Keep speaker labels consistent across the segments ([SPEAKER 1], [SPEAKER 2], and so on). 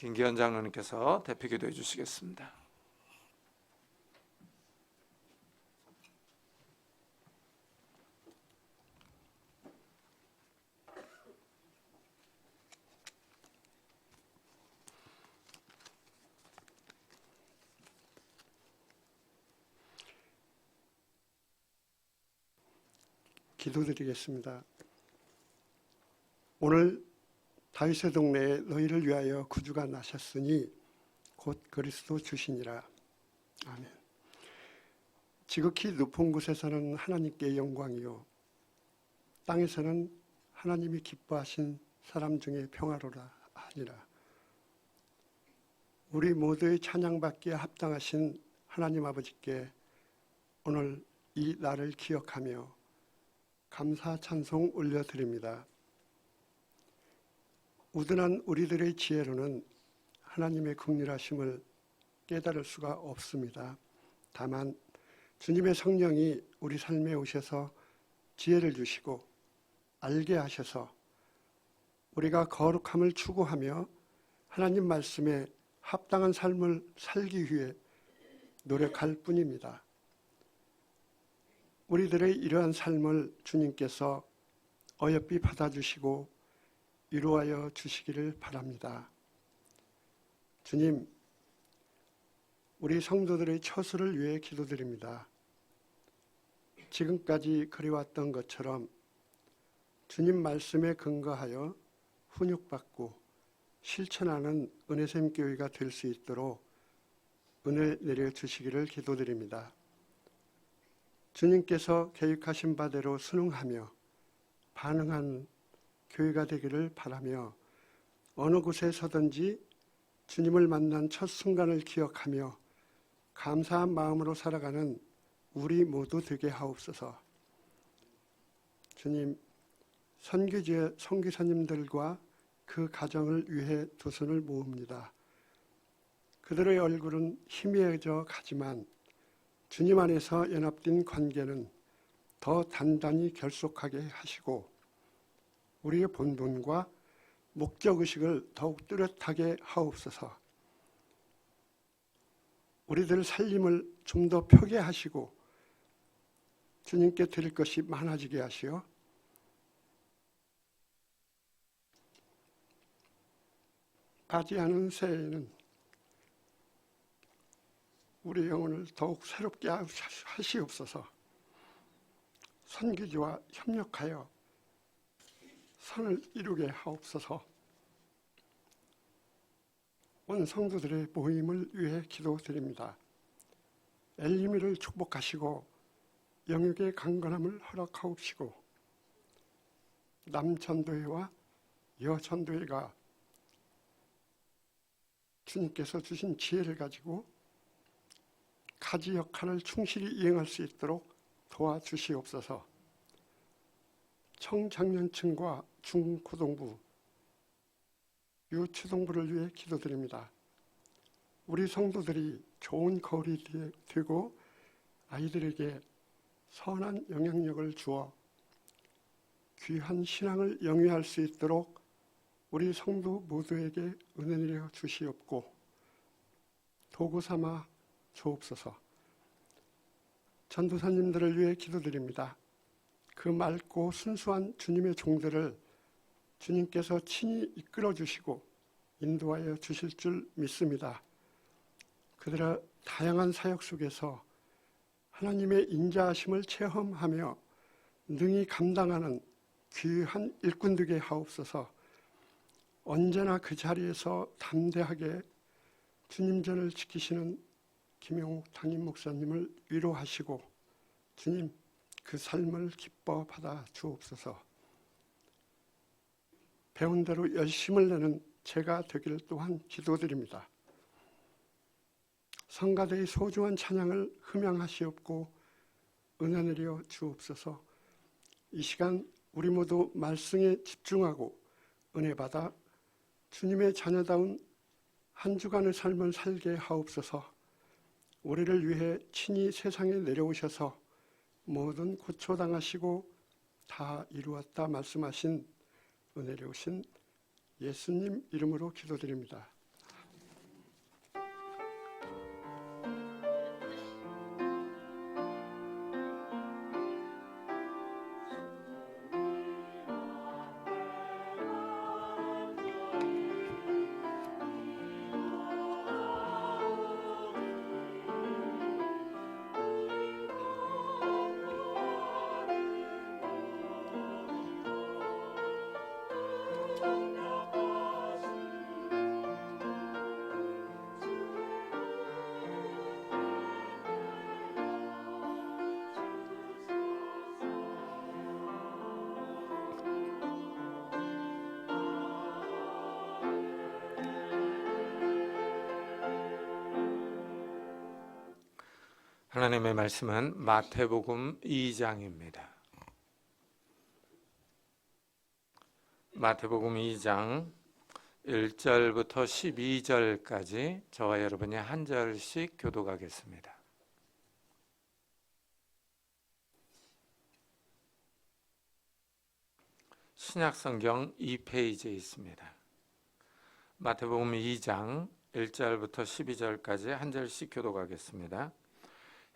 [SPEAKER 1] 김기현 장로님께서 대표 기도해 주시겠습니다.
[SPEAKER 2] 기도드리겠습니다. 오늘 다윗의 동네에 너희를 위하여 구주가 나셨으니 곧 그리스도 주시니라. 아멘. 지극히 높은 곳에서는 하나님께 영광이요 땅에서는 하나님이 기뻐하신 사람 중에 평화로라 하니라. 우리 모두의 찬양받기에 합당하신 하나님 아버지께 오늘 이 날을 기억하며 감사 찬송 올려드립니다. 우둔한 우리들의 지혜로는 하나님의 긍휼하심을 깨달을 수가 없습니다. 다만 주님의 성령이 우리 삶에 오셔서 지혜를 주시고 알게 하셔서 우리가 거룩함을 추구하며 하나님 말씀에 합당한 삶을 살기 위해 노력할 뿐입니다. 우리들의 이러한 삶을 주님께서 어여삐 받아주시고 위로하여 주시기를 바랍니다. 주님, 우리 성도들의 처수를 위해 기도드립니다. 지금까지 그래왔던 것처럼 주님 말씀에 근거하여 훈육받고 실천하는 은혜샘 교회가 될 수 있도록 은혜 내려주시기를 기도드립니다. 주님께서 계획하신 바대로 순응하며 반응한 교회가 되기를 바라며 어느 곳에 서든지 주님을 만난 첫 순간을 기억하며 감사한 마음으로 살아가는 우리 모두 되게 하옵소서. 주님, 선교지의 선교사님들과 그 가정을 위해 두 손을 모읍니다. 그들의 얼굴은 희미해져 가지만 주님 안에서 연합된 관계는 더 단단히 결속하게 하시고 우리의 본분과 목적의식을 더욱 뚜렷하게 하옵소서. 우리들 살림을 좀 더 펴게 하시고 주님께 드릴 것이 많아지게 하시어 맞이하는 새해에는 우리 영혼을 더욱 새롭게 하시옵소서. 선교지와 협력하여 선을 이루게 하옵소서. 온 성도들의 모임을 위해 기도드립니다. 엘리미를 축복하시고 영육의 강건함을 허락하옵시고 남전도회와 여전도회가 주님께서 주신 지혜를 가지고 가지 역할을 충실히 이행할 수 있도록 도와주시옵소서. 청장년층과 중고등부, 유초등부를 위해 기도드립니다. 우리 성도들이 좋은 거울이 되고 아이들에게 선한 영향력을 주어 귀한 신앙을 영위할 수 있도록 우리 성도 모두에게 은혜 내려 주시옵고 도구 삼아 주옵소서. 전도사님들을 위해 기도드립니다. 그 맑고 순수한 주님의 종들을 주님께서 친히 이끌어 주시고 인도하여 주실 줄 믿습니다. 그들의 다양한 사역 속에서 하나님의 인자하심을 체험하며 능히 감당하는 귀한 일꾼 되게 하옵소서. 언제나 그 자리에서 담대하게 주님 전을 지키시는 김영욱 담임 목사님을 위로하시고 주님 그 삶을 기뻐 받아 주옵소서. 배운 대로 열심을 내는 제가 되기를 또한 기도드립니다. 성가대의 소중한 찬양을 흠양하시옵고 은혜 내려 주옵소서. 이 시간 우리 모두 말씀에 집중하고 은혜 받아 주님의 자녀다운 한 주간의 삶을 살게 하옵소서. 우리를 위해 친히 세상에 내려오셔서 모든 고초당하시고 다 이루었다 말씀하신 은혜로우신 예수님 이름으로 기도드립니다.
[SPEAKER 1] 하나님의 말씀은 마태복음 2장입니다. 마태복음 2장 1절부터 12절까지 저와 여러분이 한 절씩 교독하겠습니다. 신약성경 2페이지에 있습니다. 마태복음 2장 1절부터 12절까지 한 절씩 교독하겠습니다.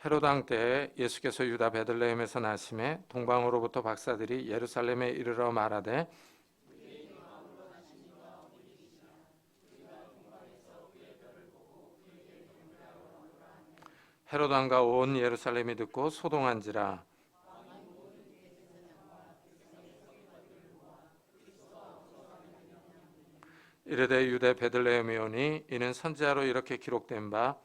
[SPEAKER 1] 헤롯 왕 때에 예수께서 유다 베들레헴에서 나심에 동방으로부터 박사들이 예루살렘에 이르러 말하되 헤롯 왕과 온 예루살렘이 듣고 소동한지라. 이르되 유대 베들레헴에 오니 이는 선지자로 이렇게 기록된 바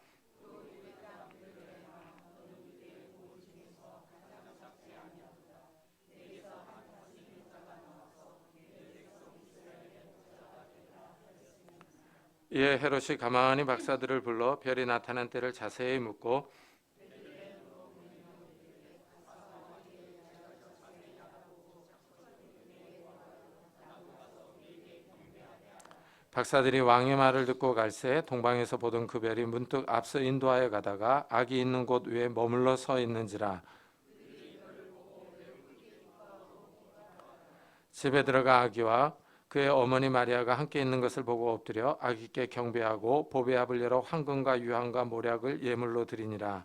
[SPEAKER 1] 이에 헤롯이 가만히 박사들을 불러 별이 나타난 때를 자세히 묻고 박사들이 왕의 말을 듣고 갈새 동방에서 보던 그 별이 문득 앞서 인도하여 가다가 아기 있는 곳 위에 머물러 서 있는지라. 집에 들어가 아기와 그의 어머니 마리아가 함께 있는 것을 보고 엎드려 아기께 경배하고 보배압을 열어 황금과 유황과 모략을 예물로 드리니라.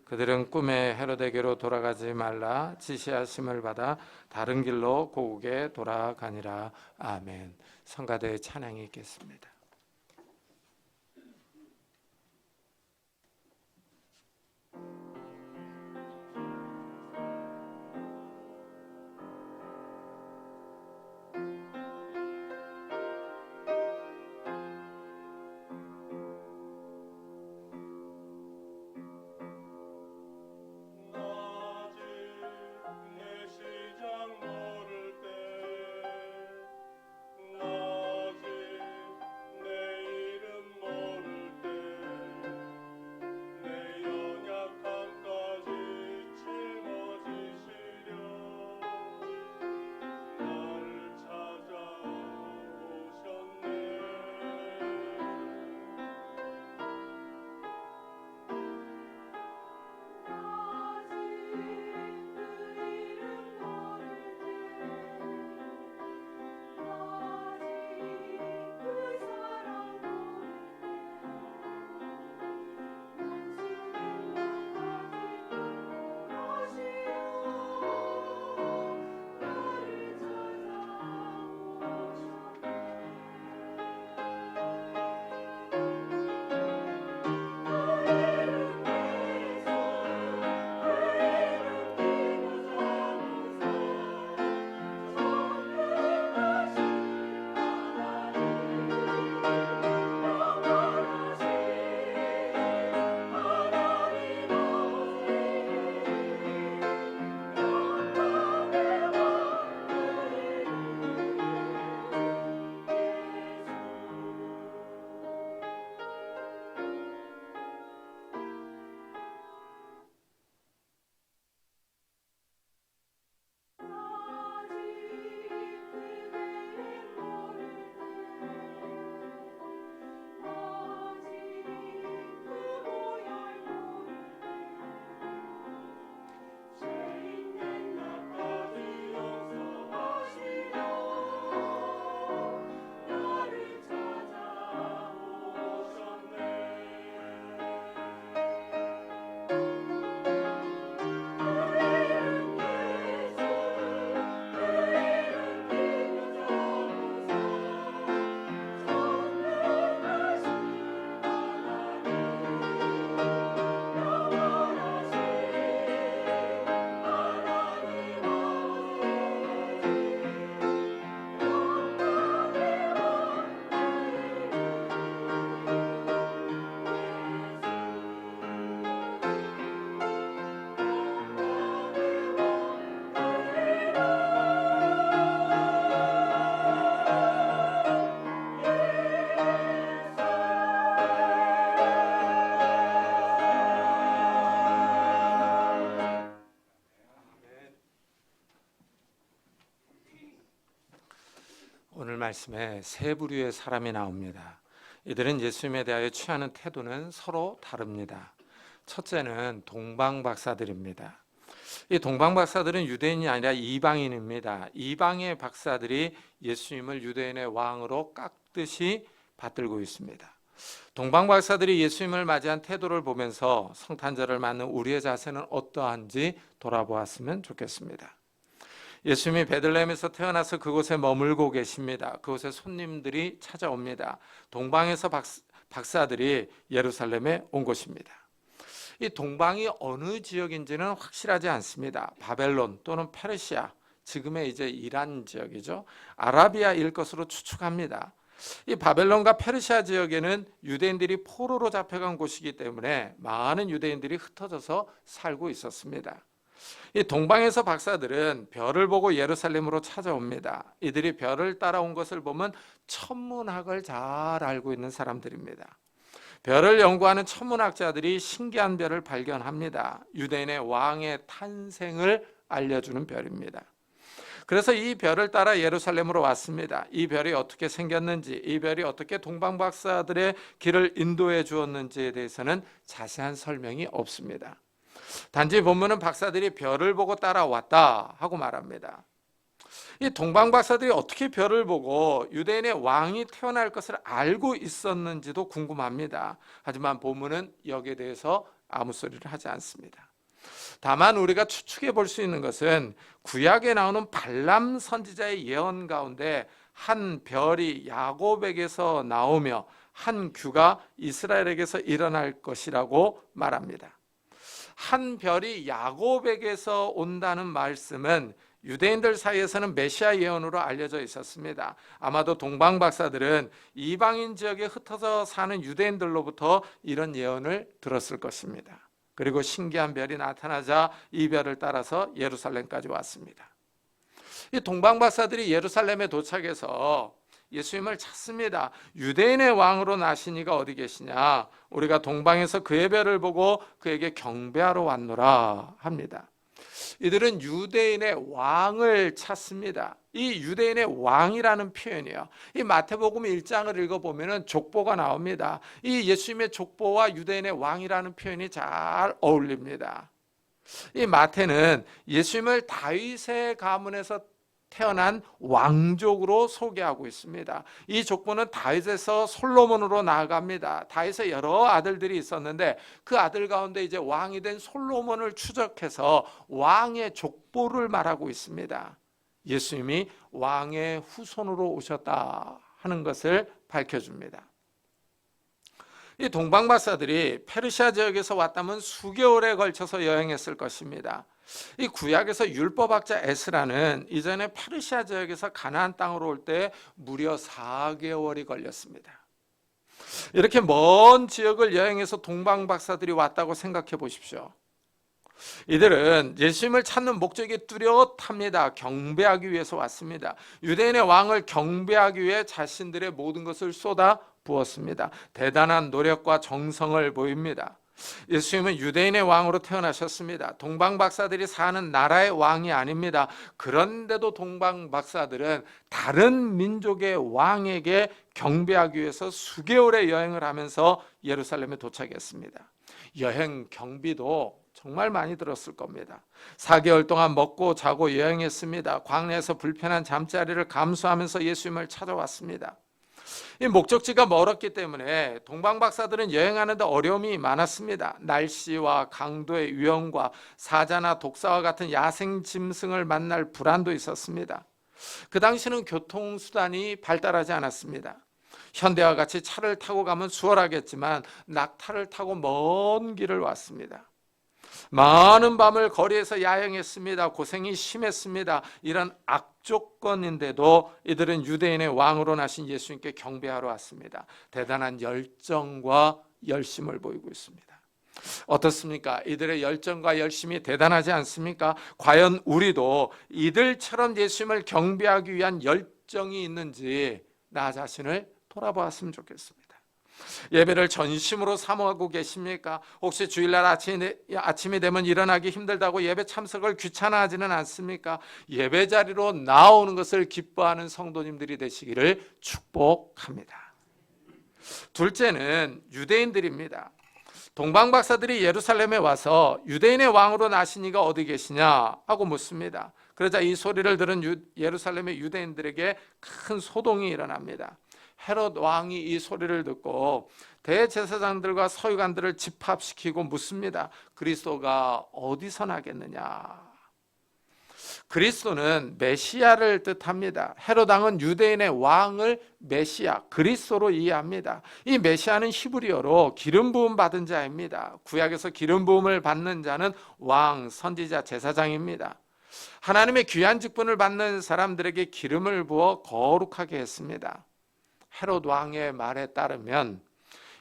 [SPEAKER 1] 그들은 꿈에 헤롯에게로 돌아가지 말라 지시하심을 받아 다른 길로 고국에 돌아가니라. 아멘. 성가대의 찬양이 있겠습니다. 말씀에 세 부류의 사람이 나옵니다. 이들은 예수님에 대하여 취하는 태도는 서로 다릅니다. 첫째는 동방박사들입니다. 이 동방박사들은 유대인이 아니라 이방인입니다. 이방의 박사들이 예수님을 유대인의 왕으로 깎듯이 받들고 있습니다. 동방박사들이 예수님을 맞이한 태도를 보면서 성탄절을 맞는 우리의 자세는 어떠한지 돌아보았으면 좋겠습니다. 예수님이 베들레헴에서 태어나서 그곳에 머물고 계십니다. 그곳에 손님들이 찾아옵니다. 동방에서 박사들이 예루살렘에 온 곳입니다. 이 동방이 어느 지역인지는 확실하지 않습니다. 바벨론 또는 페르시아, 지금의 이제 이란 지역이죠. 아라비아일 것으로 추측합니다. 이 바벨론과 페르시아 지역에는 유대인들이 포로로 잡혀간 곳이기 때문에 많은 유대인들이 흩어져서 살고 있었습니다. 이 동방에서 박사들은 별을 보고 예루살렘으로 찾아옵니다. 이들이 별을 따라온 것을 보면 천문학을 잘 알고 있는 사람들입니다. 별을 연구하는 천문학자들이 신기한 별을 발견합니다. 유대인의 왕의 탄생을 알려주는 별입니다. 그래서 이 별을 따라 예루살렘으로 왔습니다. 이 별이 어떻게 생겼는지, 이 별이 어떻게 동방박사들의 길을 인도해 주었는지에 대해서는 자세한 설명이 없습니다. 단지 본문은 박사들이 별을 보고 따라왔다 하고 말합니다. 이 동방박사들이 어떻게 별을 보고 유대인의 왕이 태어날 것을 알고 있었는지도 궁금합니다. 하지만 본문은 여기에 대해서 아무 소리를 하지 않습니다. 다만 우리가 추측해 볼 수 있는 것은 구약에 나오는 발람 선지자의 예언 가운데 한 별이 야곱에게서 나오며 한 규가 이스라엘에게서 일어날 것이라고 말합니다. 한 별이 야곱에게서 온다는 말씀은 유대인들 사이에서는 메시아 예언으로 알려져 있었습니다. 아마도 동방박사들은 이방인 지역에 흩어져 사는 유대인들로부터 이런 예언을 들었을 것입니다. 그리고 신기한 별이 나타나자 이 별을 따라서 예루살렘까지 왔습니다. 이 동방박사들이 예루살렘에 도착해서 예수님을 찾습니다. 유대인의 왕으로 나신 이가 어디 계시냐? 우리가 동방에서 그의 별을 보고 그에게 경배하러 왔노라 합니다. 이들은 유대인의 왕을 찾습니다. 이 유대인의 왕이라는 표현이요, 이 마태복음 1장을 읽어보면 족보가 나옵니다. 이 예수님의 족보와 유대인의 왕이라는 표현이 잘 어울립니다. 이 마태는 예수님을 다윗의 가문에서 태어난 왕족으로 소개하고 있습니다. 이 족보는 다윗에서 솔로몬으로 나아갑니다. 다윗의 여러 아들들이 있었는데 그 아들 가운데 이제 왕이 된 솔로몬을 추적해서 왕의 족보를 말하고 있습니다. 예수님이 왕의 후손으로 오셨다 하는 것을 밝혀줍니다. 이 동방박사들이 페르시아 지역에서 왔다면 수개월에 걸쳐서 여행했을 것입니다. 이 구약에서 율법학자 에스라는 이전에 페르시아 지역에서 가나안 땅으로 올 때 무려 4개월이 걸렸습니다. 이렇게 먼 지역을 여행해서 동방박사들이 왔다고 생각해 보십시오. 이들은 예수님을 찾는 목적이 뚜렷합니다. 경배하기 위해서 왔습니다. 유대인의 왕을 경배하기 위해 자신들의 모든 것을 쏟아 부었습니다. 대단한 노력과 정성을 보입니다. 예수님은 유대인의 왕으로 태어나셨습니다. 동방박사들이 사는 나라의 왕이 아닙니다. 그런데도 동방박사들은 다른 민족의 왕에게 경배하기 위해서 수개월의 여행을 하면서 예루살렘에 도착했습니다. 여행 경비도 정말 많이 들었을 겁니다. 4개월 동안 먹고 자고 여행했습니다. 광야에서 불편한 잠자리를 감수하면서 예수님을 찾아왔습니다. 이 목적지가 멀었기 때문에 동방박사들은 여행하는데 어려움이 많았습니다. 날씨와 강도의 위험과 사자나 독사와 같은 야생 짐승을 만날 불안도 있었습니다. 그 당시는 교통수단이 발달하지 않았습니다. 현대와 같이 차를 타고 가면 수월하겠지만 낙타를 타고 먼 길을 왔습니다. 많은 밤을 거리에서 야영했습니다. 고생이 심했습니다. 이런 악조건인데도 이들은 유대인의 왕으로 나신 예수님께 경배하러 왔습니다. 대단한 열정과 열심을 보이고 있습니다. 어떻습니까? 이들의 열정과 열심이 대단하지 않습니까? 과연 우리도 이들처럼 예수님을 경배하기 위한 열정이 있는지 나 자신을 돌아보았으면 좋겠습니다. 예배를 전심으로 사모하고 계십니까? 혹시 주일날 아침이 되면 일어나기 힘들다고 예배 참석을 귀찮아하지는 않습니까? 예배 자리로 나오는 것을 기뻐하는 성도님들이 되시기를 축복합니다. 둘째는 유대인들입니다. 동방박사들이 예루살렘에 와서 유대인의 왕으로 나신 이가 어디 계시냐 하고 묻습니다. 그러자 이 소리를 들은 예루살렘의 유대인들에게 큰 소동이 일어납니다. 헤롯 왕이 이 소리를 듣고 대제사장들과 서기관들을 집합시키고 묻습니다. 그리스도가 어디서 나겠느냐? 그리스도는 메시아를 뜻합니다. 헤롯 왕은 유대인의 왕을 메시아, 그리스도로 이해합니다. 이 메시아는 히브리어로 기름 부음 받은 자입니다. 구약에서 기름 부음을 받는 자는 왕, 선지자, 제사장입니다. 하나님의 귀한 직분을 받는 사람들에게 기름을 부어 거룩하게 했습니다. 헤롯 왕의 말에 따르면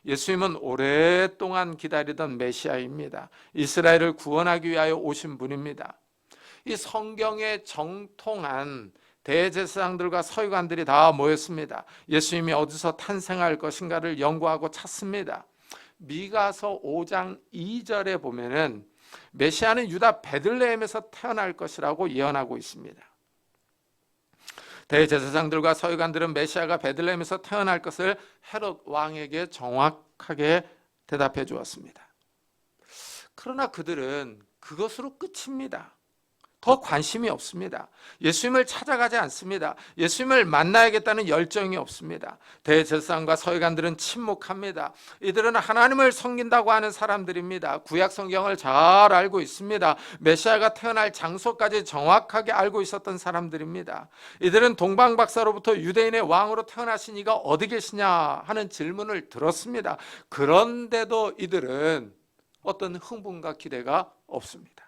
[SPEAKER 1] 예수님은 오랫동안 기다리던 메시아입니다. 이스라엘을 구원하기 위하여 오신 분입니다. 이 성경에 정통한 대제사장들과 서기관들이 다 모였습니다. 예수님이 어디서 탄생할 것인가를 연구하고 찾습니다. 미가서 5장 2절에 보면은 메시아는 유다 베들레헴에서 태어날 것이라고 예언하고 있습니다. 대제사장들과 서기관들은 메시아가 베들레헴에서 태어날 것을 헤롯 왕에게 정확하게 대답해 주었습니다. 그러나 그들은 그것으로 끝입니다. 더 관심이 없습니다. 예수님을 찾아가지 않습니다. 예수님을 만나야겠다는 열정이 없습니다. 대제사장과 서기관들은 침묵합니다. 이들은 하나님을 섬긴다고 하는 사람들입니다. 구약 성경을 잘 알고 있습니다. 메시아가 태어날 장소까지 정확하게 알고 있었던 사람들입니다. 이들은 동방박사로부터 유대인의 왕으로 태어나신 이가 어디 계시냐 하는 질문을 들었습니다. 그런데도 이들은 어떤 흥분과 기대가 없습니다.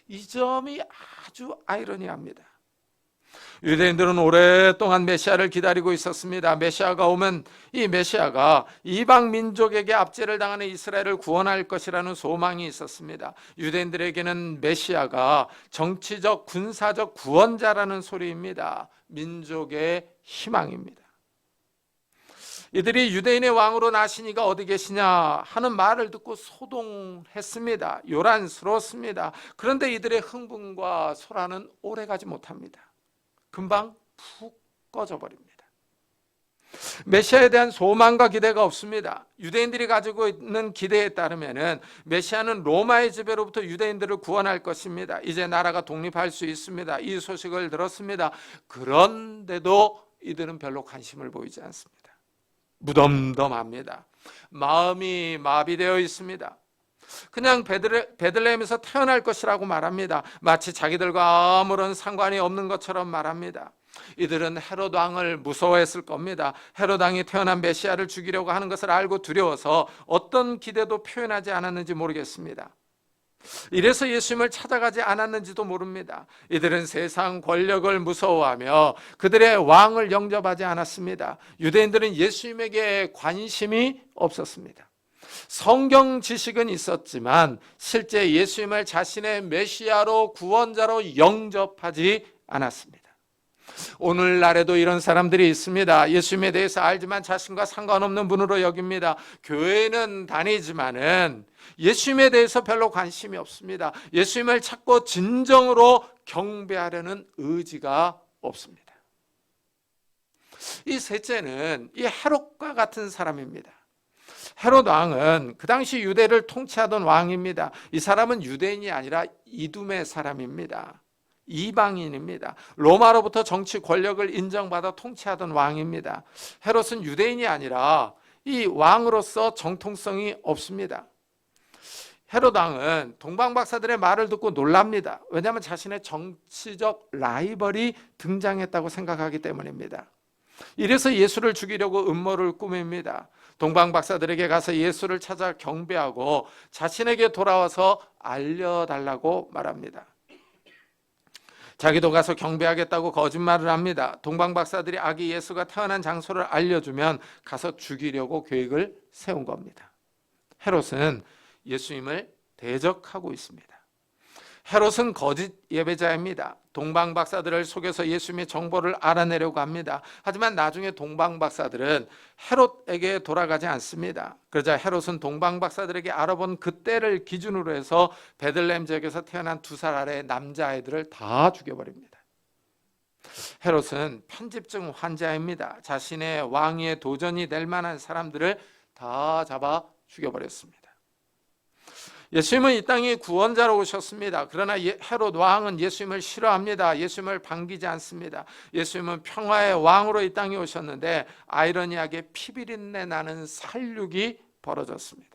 [SPEAKER 1] 이 점이 아주 아이러니합니다. 유대인들은 오랫동안 메시아를 기다리고 있었습니다. 메시아가 오면 이 메시아가 이방 민족에게 압제를 당하는 이스라엘을 구원할 것이라는 소망이 있었습니다. 유대인들에게는 메시아가 정치적, 군사적 구원자라는 소리입니다. 민족의 희망입니다. 이들이 유대인의 왕으로 나신 이가 어디 계시냐 하는 말을 듣고 소동했습니다. 요란스러웠습니다. 그런데 이들의 흥분과 소란은 오래가지 못합니다. 금방 푹 꺼져버립니다. 메시아에 대한 소망과 기대가 없습니다. 유대인들이 가지고 있는 기대에 따르면 메시아는 로마의 지배로부터 유대인들을 구원할 것입니다. 이제 나라가 독립할 수 있습니다. 이 소식을 들었습니다. 그런데도 이들은 별로 관심을 보이지 않습니다. 무덤덤합니다. 마음이 마비되어 있습니다. 그냥 베들레헴에서 태어날 것이라고 말합니다. 마치 자기들과 아무런 상관이 없는 것처럼 말합니다. 이들은 헤롯 왕을 무서워했을 겁니다. 헤롯 왕이 태어난 메시아를 죽이려고 하는 것을 알고 두려워서 어떤 기대도 표현하지 않았는지 모르겠습니다. 이래서 예수님을 찾아가지 않았는지도 모릅니다. 이들은 세상 권력을 무서워하며 그들의 왕을 영접하지 않았습니다. 유대인들은 예수님에게 관심이 없었습니다. 성경 지식은 있었지만 실제 예수님을 자신의 메시아로 구원자로 영접하지 않았습니다. 오늘날에도 이런 사람들이 있습니다. 예수님에 대해서 알지만 자신과 상관없는 분으로 여깁니다. 교회는 다니지만은 예수님에 대해서 별로 관심이 없습니다. 예수님을 찾고 진정으로 경배하려는 의지가 없습니다. 이 셋째는 이 헤롯과 같은 사람입니다. 헤롯 왕은 그 당시 유대를 통치하던 왕입니다. 이 사람은 유대인이 아니라 이둠의 사람입니다. 이방인입니다. 로마로부터 정치 권력을 인정받아 통치하던 왕입니다. 헤롯은 유대인이 아니라 이 왕으로서 정통성이 없습니다. 헤롯 왕은 동방박사들의 말을 듣고 놀랍니다. 왜냐하면 자신의 정치적 라이벌이 등장했다고 생각하기 때문입니다. 이래서 예수를 죽이려고 음모를 꾸밉니다. 동방박사들에게 가서 예수를 찾아 경배하고 자신에게 돌아와서 알려달라고 말합니다. 자기도 가서 경배하겠다고 거짓말을 합니다. 동방박사들이 아기 예수가 태어난 장소를 알려주면 가서 죽이려고 계획을 세운 겁니다. 헤롯은 예수님을 대적하고 있습니다. 헤롯은 거짓 예배자입니다. 동방박사들을 속여서 예수님의 정보를 알아내려고 합니다. 하지만 나중에 동방박사들은 헤롯에게 돌아가지 않습니다. 그러자 헤롯은 동방박사들에게 알아본 그때를 기준으로 해서 베들레헴 지역에서 태어난 2살 아래의 남자아이들을 다 죽여버립니다. 헤롯은 편집증 환자입니다. 자신의 왕위에 도전이 될 만한 사람들을 다 잡아 죽여버렸습니다. 예수님은 이 땅에 구원자로 오셨습니다. 그러나 헤롯 왕은 예수님을 싫어합니다. 예수님을 반기지 않습니다. 예수님은 평화의 왕으로 이 땅에 오셨는데 아이러니하게 피비린내 나는 살육이 벌어졌습니다.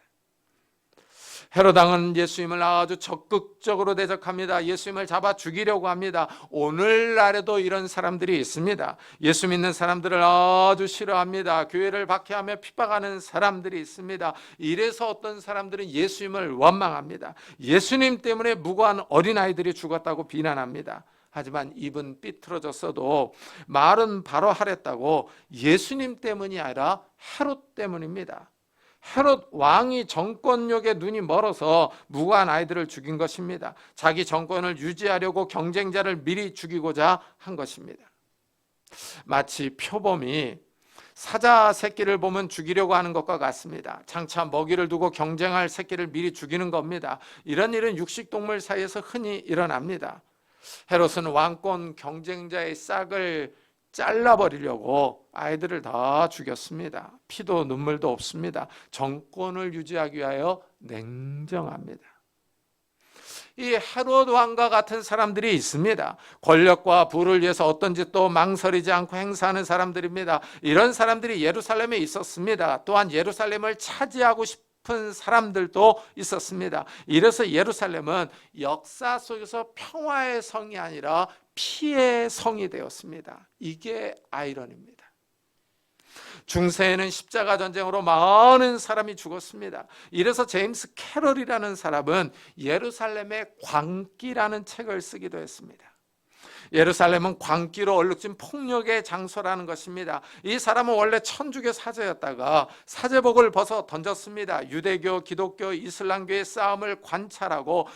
[SPEAKER 1] 헤롯 왕은 예수님을 아주 적극적으로 대적합니다. 예수님을 잡아 죽이려고 합니다. 오늘날에도 이런 사람들이 있습니다. 예수 믿는 사람들을 아주 싫어합니다. 교회를 박해하며 핍박하는 사람들이 있습니다. 이래서 어떤 사람들은 예수님을 원망합니다. 예수님 때문에 무고한 어린아이들이 죽었다고 비난합니다. 하지만 입은 삐뚤어졌어도 말은 바로 하랬다고 예수님 때문이 아니라 헤롯 때문입니다. 헤롯 왕이 정권력에 눈이 멀어서 무고한 아이들을 죽인 것입니다. 자기 정권을 유지하려고 경쟁자를 미리 죽이고자 한 것입니다. 마치 표범이 사자 새끼를 보면 죽이려고 하는 것과 같습니다. 장차 먹이를 두고 경쟁할 새끼를 미리 죽이는 겁니다. 이런 일은 육식동물 사이에서 흔히 일어납니다. 헤롯은 왕권 경쟁자의 싹을 잘라버리려고 아이들을 다 죽였습니다. 피도 눈물도 없습니다. 정권을 유지하기 위하여 냉정합니다. 이 헤롯 왕과 같은 사람들이 있습니다. 권력과 부를 위해서 어떤 짓도 망설이지 않고 행사하는 사람들입니다. 이런 사람들이 예루살렘에 있었습니다. 또한 예루살렘을 차지하고 싶은 사람들도 있었습니다. 이래서 예루살렘은 역사 속에서 평화의 성이 아니라 피의 성이 되었습니다. 이게 아이러니입니다. 중세에는 십자가 전쟁으로 많은 사람이 죽었습니다. 이래서 제임스 캐럴이라는 사람은 예루살렘의 광기라는 책을 쓰기도 했습니다. 예루살렘은 광기로 얼룩진 폭력의 장소라는 것입니다. 이 사람은 원래 천주교 사제였다가 사제복을 벗어 던졌습니다. 유대교, 기독교, 이슬람교의 싸움을 관찰하고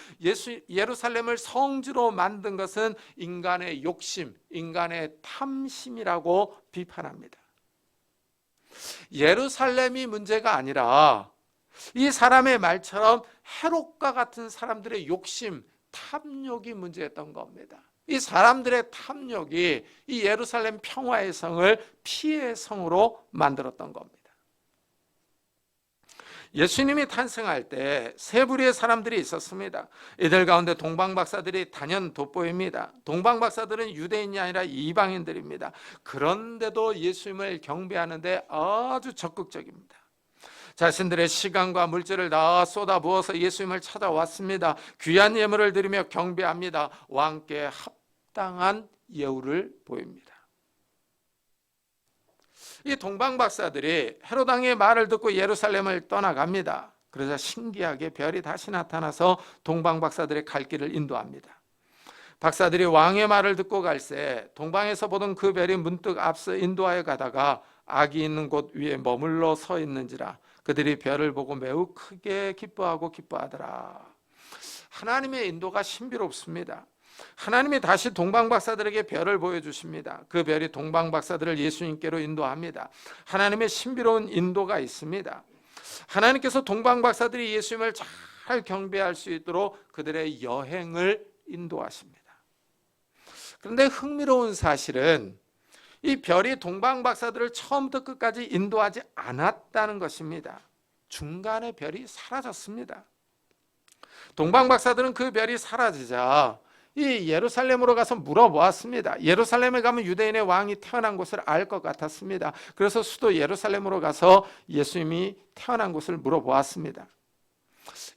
[SPEAKER 1] 예루살렘을 성지로 만든 것은 인간의 욕심, 인간의 탐심이라고 비판합니다. 예루살렘이 문제가 아니라 이 사람의 말처럼 헤롯과 같은 사람들의 욕심, 탐욕이 문제였던 겁니다. 이 사람들의 탐욕이 이 예루살렘 평화의 성을 피의 성으로 만들었던 겁니다. 예수님이 탄생할 때 세 부류의 사람들이 있었습니다. 이들 가운데 동방박사들이 단연 돋보입니다. 동방박사들은 유대인이 아니라 이방인들입니다. 그런데도 예수님을 경배하는데 아주 적극적입니다. 자신들의 시간과 물질을 다 쏟아부어서 예수님을 찾아왔습니다. 귀한 예물을 드리며 경배합니다. 왕께 합당한 예우를 보입니다. 이 동방박사들이 헤롯 왕의 말을 듣고 예루살렘을 떠나갑니다. 그러자 신기하게 별이 다시 나타나서 동방박사들의 갈 길을 인도합니다. 박사들이 왕의 말을 듣고 갈새 동방에서 보던 그 별이 문득 앞서 인도하여 가다가 악이 있는 곳 위에 머물러 서 있는지라 그들이 별을 보고 매우 크게 기뻐하더라. 하나님의 인도가 신비롭습니다. 하나님이 다시 동방박사들에게 별을 보여주십니다. 그 별이 동방박사들을 예수님께로 인도합니다. 하나님의 신비로운 인도가 있습니다. 하나님께서 동방박사들이 예수님을 잘 경배할 수 있도록 그들의 여행을 인도하십니다. 그런데 흥미로운 사실은 이 별이 동방박사들을 처음부터 끝까지 인도하지 않았다는 것입니다. 중간에 별이 사라졌습니다. 동방박사들은 그 별이 사라지자 이 예루살렘으로 가서 물어보았습니다. 예루살렘에 가면 유대인의 왕이 태어난 곳을 알 것 같았습니다. 그래서 수도 예루살렘으로 가서 예수님이 태어난 곳을 물어보았습니다.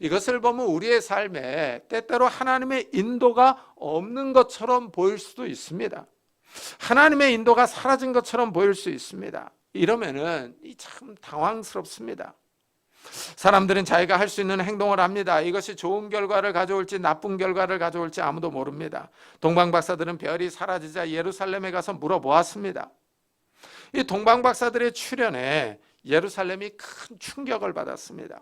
[SPEAKER 1] 이것을 보면 우리의 삶에 때때로 하나님의 인도가 없는 것처럼 보일 수도 있습니다. 하나님의 인도가 사라진 것처럼 보일 수 있습니다. 이러면은 참 당황스럽습니다. 사람들은 자기가 할 수 있는 행동을 합니다. 이것이 좋은 결과를 가져올지 나쁜 결과를 가져올지 아무도 모릅니다. 동방박사들은 별이 사라지자 예루살렘에 가서 물어보았습니다. 이 동방박사들의 출현에 예루살렘이 큰 충격을 받았습니다.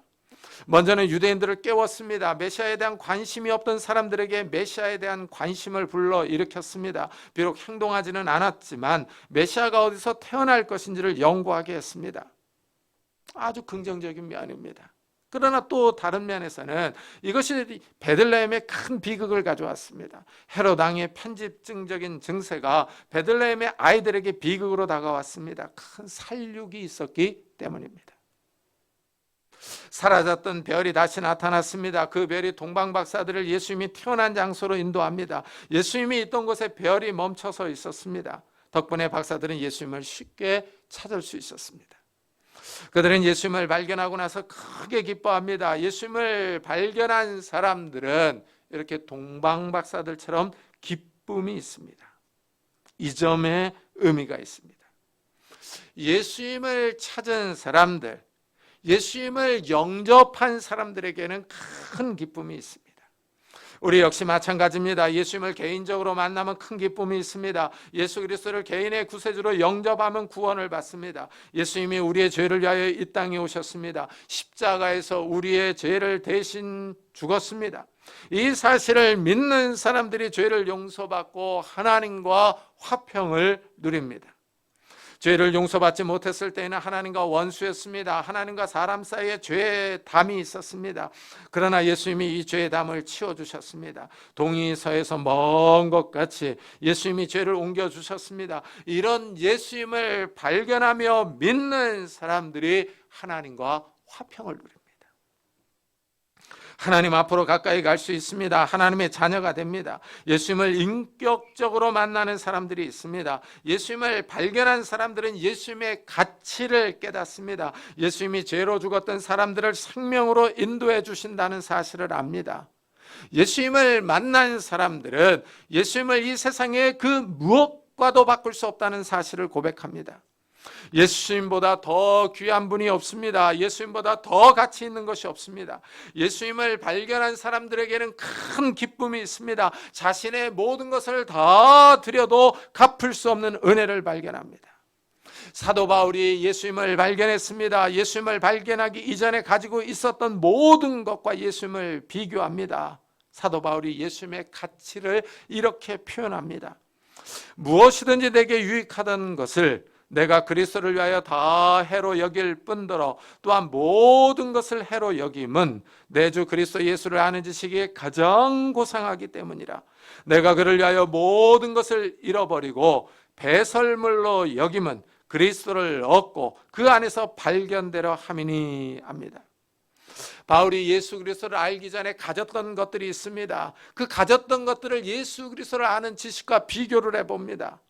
[SPEAKER 1] 먼저는 유대인들을 깨웠습니다. 메시아에 대한 관심이 없던 사람들에게 메시아에 대한 관심을 불러일으켰습니다. 비록 행동하지는 않았지만 메시아가 어디서 태어날 것인지를 연구하게 했습니다. 아주 긍정적인 면입니다. 그러나 또 다른 면에서는 이것이 베들레헴에 큰 비극을 가져왔습니다. 헤롯 왕의 편집증적인 증세가 베들레헴의 아이들에게 비극으로 다가왔습니다. 큰 살육이 있었기 때문입니다. 사라졌던 별이 다시 나타났습니다. 그 별이 동방박사들을 예수님이 태어난 장소로 인도합니다. 예수님이 있던 곳에 별이 멈춰서 있었습니다. 덕분에 박사들은 예수님을 쉽게 찾을 수 있었습니다. 그들은 예수님을 발견하고 나서 크게 기뻐합니다. 예수님을 발견한 사람들은 이렇게 동방박사들처럼 기쁨이 있습니다. 이 점에 의미가 있습니다. 예수님을 찾은 사람들, 예수님을 영접한 사람들에게는 큰 기쁨이 있습니다. 우리 역시 마찬가지입니다. 예수님을 개인적으로 만나면 큰 기쁨이 있습니다. 예수 그리스도를 개인의 구세주로 영접하면 구원을 받습니다. 예수님이 우리의 죄를 위하여 이 땅에 오셨습니다. 십자가에서 우리의 죄를 대신 죽었습니다. 이 사실을 믿는 사람들이 죄를 용서받고 하나님과 화평을 누립니다. 죄를 용서받지 못했을 때에는 하나님과 원수였습니다. 하나님과 사람 사이에 죄의 담이 있었습니다. 그러나 예수님이 이 죄의 담을 치워주셨습니다. 동이 서에서 먼 것 같이 예수님이 죄를 옮겨주셨습니다. 이런 예수님을 발견하며 믿는 사람들이 하나님과 화평을 누립니다. 하나님 앞으로 가까이 갈 수 있습니다. 하나님의 자녀가 됩니다. 예수님을 인격적으로 만나는 사람들이 있습니다. 예수님을 발견한 사람들은 예수님의 가치를 깨닫습니다. 예수님이 죄로 죽었던 사람들을 생명으로 인도해 주신다는 사실을 압니다. 예수님을 만난 사람들은 예수님을 이 세상의 그 무엇과도 바꿀 수 없다는 사실을 고백합니다. 예수님보다 더 귀한 분이 없습니다. 예수님보다 더 가치 있는 것이 없습니다. 예수님을 발견한 사람들에게는 큰 기쁨이 있습니다. 자신의 모든 것을 다 드려도 갚을 수 없는 은혜를 발견합니다. 사도 바울이 예수님을 발견했습니다. 예수님을 발견하기 이전에 가지고 있었던 모든 것과 예수님을 비교합니다. 사도 바울이 예수님의 가치를 이렇게 표현합니다. 무엇이든지 내게 유익하던 것을 내가 그리스도를 위하여 다 해로 여길 뿐더러 또한 모든 것을 해로 여김은 내 주 그리스도 예수를 아는 지식이 가장 고상하기 때문이라. 내가 그를 위하여 모든 것을 잃어버리고 배설물로 여김은 그리스도를 얻고 그 안에서 발견되려 함이니 합니다. 바울이 예수 그리스도를 알기 전에 가졌던 것들이 있습니다. 그 가졌던 것들을 예수 그리스도를 아는 지식과 비교를 해봅니다.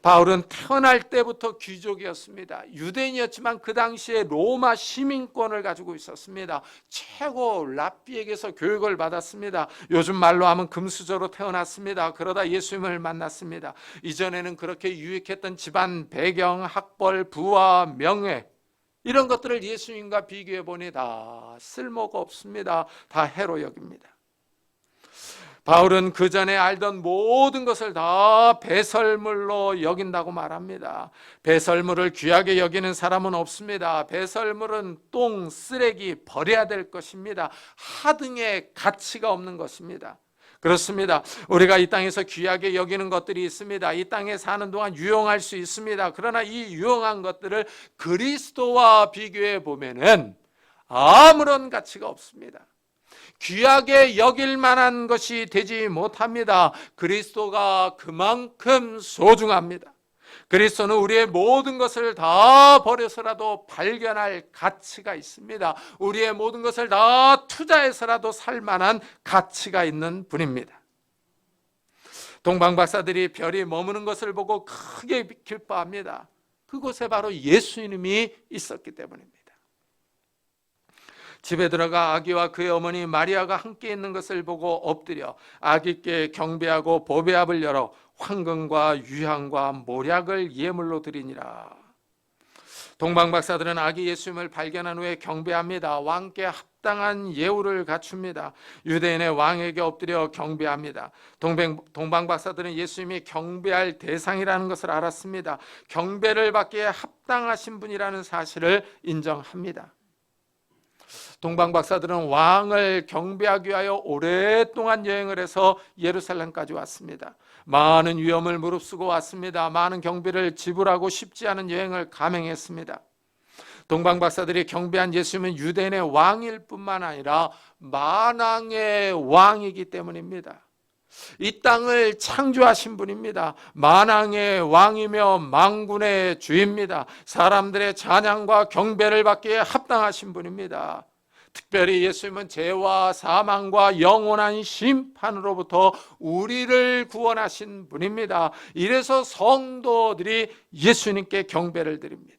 [SPEAKER 1] 바울은 태어날 때부터 귀족이었습니다. 유대인이었지만 그 당시에 로마 시민권을 가지고 있었습니다. 최고 랍비에게서 교육을 받았습니다. 요즘 말로 하면 금수저로 태어났습니다. 그러다 예수님을 만났습니다. 이전에는 그렇게 유익했던 집안 배경, 학벌, 부와 명예 이런 것들을 예수님과 비교해 보니 다 쓸모가 없습니다. 다 해로 여깁니다. 바울은 그 전에 알던 모든 것을 다 배설물로 여긴다고 말합니다. 배설물을 귀하게 여기는 사람은 없습니다. 배설물은 똥, 쓰레기, 버려야 될 것입니다. 하등의 가치가 없는 것입니다. 그렇습니다. 우리가 이 땅에서 귀하게 여기는 것들이 있습니다. 이 땅에 사는 동안 유용할 수 있습니다. 그러나 이 유용한 것들을 그리스도와 비교해 보면은 아무런 가치가 없습니다. 귀하게 여길 만한 것이 되지 못합니다. 그리스도가 그만큼 소중합니다. 그리스도는 우리의 모든 것을 다 버려서라도 발견할 가치가 있습니다. 우리의 모든 것을 다 투자해서라도 살 만한 가치가 있는 분입니다. 동방박사들이 별이 머무는 것을 보고 크게 기뻐합니다. 그곳에 바로 예수님이 있었기 때문입니다. 집에 들어가 아기와 그의 어머니 마리아가 함께 있는 것을 보고 엎드려 아기께 경배하고 보배압을 열어 황금과 유향과 모략을 예물로 드리니라. 동방박사들은 아기 예수님을 발견한 후에 경배합니다. 왕께 합당한 예우를 갖춥니다. 유대인의 왕에게 엎드려 경배합니다. 동방박사들은 예수님이 경배할 대상이라는 것을 알았습니다. 경배를 받기에 합당하신 분이라는 사실을 인정합니다. 동방 박사들은 왕을 경배하기 위하여 오랫동안 여행을 해서 예루살렘까지 왔습니다. 많은 위험을 무릅쓰고 왔습니다. 많은 경비를 지불하고 쉽지 않은 여행을 감행했습니다. 동방 박사들이 경배한 예수님은 유대인의 왕일 뿐만 아니라 만왕의 왕이기 때문입니다. 이 땅을 창조하신 분입니다. 만왕의 왕이며 만군의 주입니다. 사람들의 찬양과 경배를 받기에 합당하신 분입니다. 특별히 예수님은 죄와 사망과 영원한 심판으로부터 우리를 구원하신 분입니다. 이래서 성도들이 예수님께 경배를 드립니다.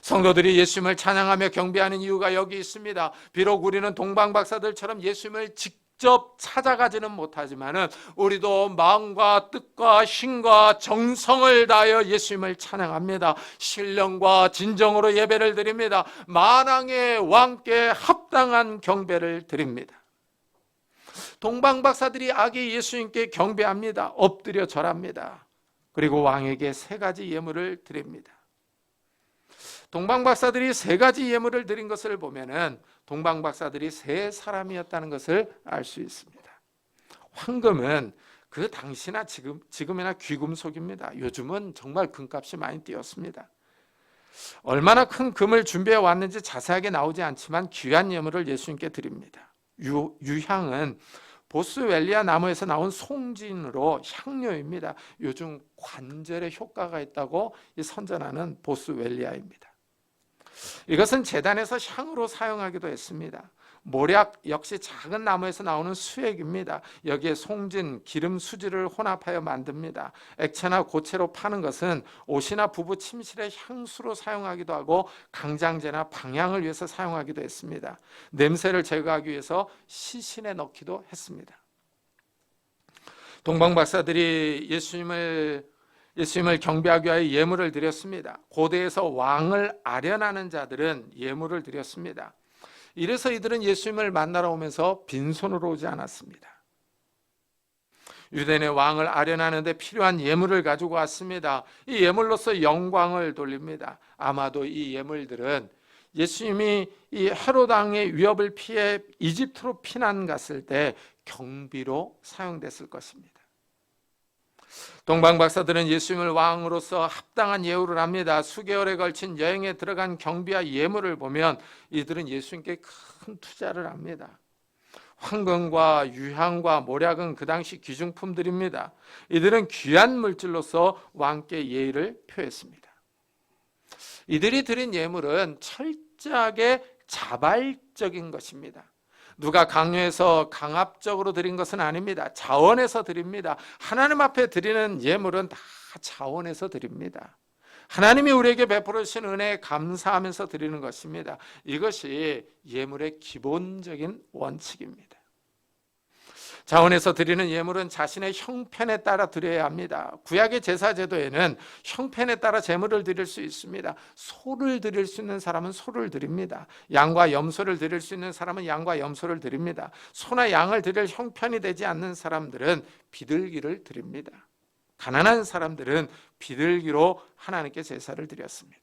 [SPEAKER 1] 성도들이 예수님을 찬양하며 경배하는 이유가 여기 있습니다. 비록 우리는 동방 박사들처럼 예수님을 직접 찾아가지는 못하지만 우리도 마음과 뜻과 힘과 정성을 다하여 예수님을 찬양합니다. 신령과 진정으로 예배를 드립니다. 만왕의 왕께 합당한 경배를 드립니다. 동방 박사들이 아기 예수님께 경배합니다. 엎드려 절합니다. 그리고 왕에게 3가지 예물을 드립니다. 동방 박사들이 3가지 예물을 드린 것을 보면은 동방 박사들이 3사람이었다는 것을 알 수 있습니다. 황금은 그 당시나 지금이나 귀금속입니다. 요즘은 정말 금값이 많이 뛰었습니다. 얼마나 큰 금을 준비해 왔는지 자세하게 나오지 않지만 귀한 예물을 예수님께 드립니다. 유향은 보스웰리아 나무에서 나온 송진으로 향료입니다. 요즘 관절에 효과가 있다고 선전하는 보스웰리아입니다. 이것은 제단에서 향으로 사용하기도 했습니다. 모략 역시 작은 나무에서 나오는 수액입니다. 여기에 송진, 기름, 수지를 혼합하여 만듭니다. 액체나 고체로 파는 것은 옷이나 부부 침실의 향수로 사용하기도 하고 강장제나 방향을 위해서 사용하기도 했습니다. 냄새를 제거하기 위해서 시신에 넣기도 했습니다. 동방 박사들이 예수님을 경배하기 위하여 예물을 드렸습니다. 고대에서 왕을 아련하는 자들은 예물을 드렸습니다. 이래서 이들은 예수님을 만나러 오면서 빈손으로 오지 않았습니다. 유대인의 왕을 아련하는 데 필요한 예물을 가지고 왔습니다. 이 예물로서 영광을 돌립니다. 아마도 이 예물들은 예수님이 이 헤롯 왕의 위협을 피해 이집트로 피난 갔을 때 경비로 사용됐을 것입니다. 동방 박사들은 예수님을 왕으로서 합당한 예우를 합니다. 수개월에 걸친 여행에 들어간 경비와 예물을 보면 이들은 예수님께 큰 투자를 합니다. 황금과 유향과 모략은 그 당시 귀중품들입니다. 이들은 귀한 물질로서 왕께 예의를 표했습니다. 이들이 드린 예물은 철저하게 자발적인 것입니다. 누가 강요해서 강압적으로 드린 것은 아닙니다. 자원해서 드립니다. 하나님 앞에 드리는 예물은 다 자원해서 드립니다. 하나님이 우리에게 베풀어 주신 은혜에 감사하면서 드리는 것입니다. 이것이 예물의 기본적인 원칙입니다. 자원해서 드리는 예물은 자신의 형편에 따라 드려야 합니다. 구약의 제사 제도에는 형편에 따라 제물을 드릴 수 있습니다. 소를 드릴 수 있는 사람은 소를 드립니다. 양과 염소를 드릴 수 있는 사람은 양과 염소를 드립니다. 소나 양을 드릴 형편이 되지 않는 사람들은 비둘기를 드립니다. 가난한 사람들은 비둘기로 하나님께 제사를 드렸습니다.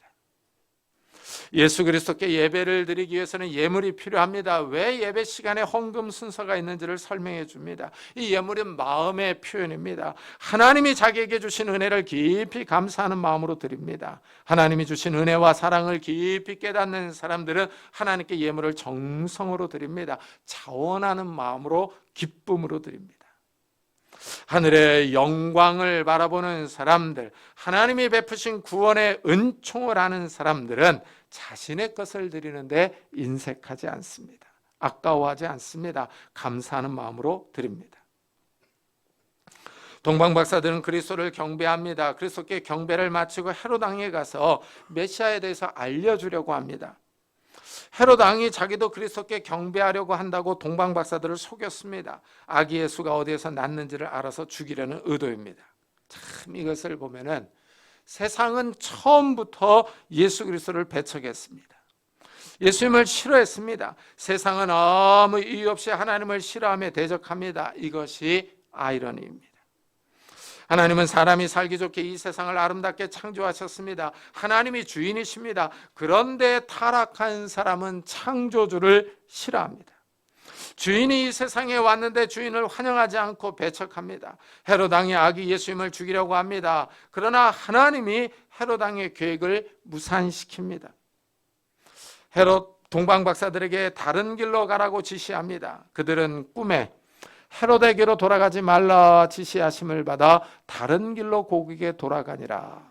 [SPEAKER 1] 예수 그리스도께 예배를 드리기 위해서는 예물이 필요합니다. 왜 예배 시간에 헌금 순서가 있는지를 설명해 줍니다. 이 예물은 마음의 표현입니다. 하나님이 자기에게 주신 은혜를 깊이 감사하는 마음으로 드립니다. 하나님이 주신 은혜와 사랑을 깊이 깨닫는 사람들은 하나님께 예물을 정성으로 드립니다. 자원하는 마음으로 기쁨으로 드립니다. 하늘의 영광을 바라보는 사람들, 하나님이 베푸신 구원의 은총을 아는 사람들은 자신의 것을 드리는데 인색하지 않습니다. 아까워하지 않습니다. 감사하는 마음으로 드립니다. 동방 박사들은 그리스도를 경배합니다. 그리스도께 경배를 마치고 헤롯 왕에 가서 메시아에 대해서 알려주려고 합니다. 헤롯 왕이 자기도 그리스도께 경배하려고 한다고 동방 박사들을 속였습니다. 아기 예수가 어디에서 났는지를 알아서 죽이려는 의도입니다. 참 이것을 보면은 세상은 처음부터 예수 그리스도를 배척했습니다. 예수님을 싫어했습니다. 세상은 아무 이유 없이 하나님을 싫어하며 대적합니다. 이것이 아이러니입니다. 하나님은 사람이 살기 좋게 이 세상을 아름답게 창조하셨습니다. 하나님이 주인이십니다. 그런데 타락한 사람은 창조주를 싫어합니다. 주인이 이 세상에 왔는데 주인을 환영하지 않고 배척합니다. 헤롯 왕이 아기 예수님을 죽이려고 합니다. 그러나 하나님이 헤롯 왕의 계획을 무산시킵니다. 헤롯 동방 박사들에게 다른 길로 가라고 지시합니다. 그들은 꿈에 헤롯에게로 돌아가지 말라 지시하심을 받아 다른 길로 고국에 돌아가니라.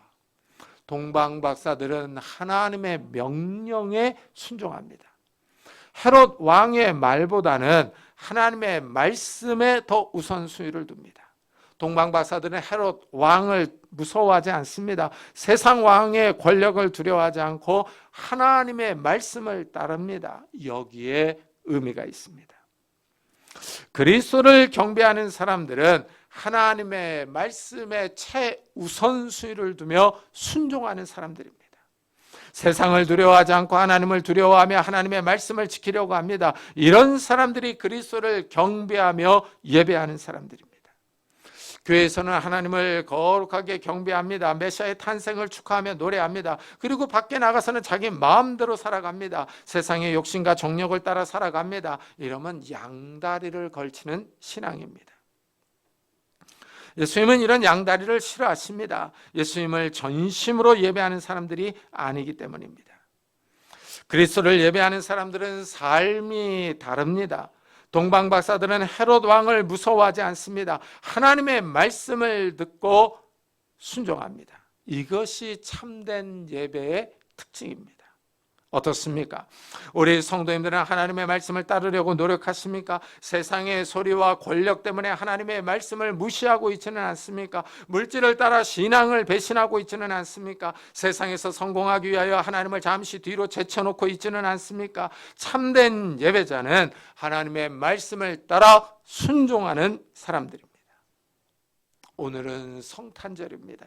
[SPEAKER 1] 동방 박사들은 하나님의 명령에 순종합니다. 헤롯 왕의 말보다는 하나님의 말씀에 더 우선순위를 둡니다. 동방 박사들은 헤롯 왕을 무서워하지 않습니다. 세상 왕의 권력을 두려워하지 않고 하나님의 말씀을 따릅니다. 여기에 의미가 있습니다. 그리스도를 경배하는 사람들은 하나님의 말씀에 최우선순위를 두며 순종하는 사람들입니다. 세상을 두려워하지 않고 하나님을 두려워하며 하나님의 말씀을 지키려고 합니다. 이런 사람들이 그리스도를 경배하며 예배하는 사람들입니다. 교회에서는 하나님을 거룩하게 경배합니다. 메시아의 탄생을 축하하며 노래합니다. 그리고 밖에 나가서는 자기 마음대로 살아갑니다. 세상의 욕심과 정욕을 따라 살아갑니다. 이러면 양다리를 걸치는 신앙입니다. 예수님은 이런 양다리를 싫어하십니다. 예수님을 전심으로 예배하는 사람들이 아니기 때문입니다. 그리스도를 예배하는 사람들은 삶이 다릅니다. 동방 박사들은 헤롯 왕을 무서워하지 않습니다. 하나님의 말씀을 듣고 순종합니다. 이것이 참된 예배의 특징입니다. 어떻습니까? 우리 성도님들은 하나님의 말씀을 따르려고 노력하십니까? 세상의 소리와 권력 때문에 하나님의 말씀을 무시하고 있지는 않습니까? 물질을 따라 신앙을 배신하고 있지는 않습니까? 세상에서 성공하기 위하여 하나님을 잠시 뒤로 제쳐놓고 있지는 않습니까? 참된 예배자는 하나님의 말씀을 따라 순종하는 사람들입니다. 오늘은 성탄절입니다.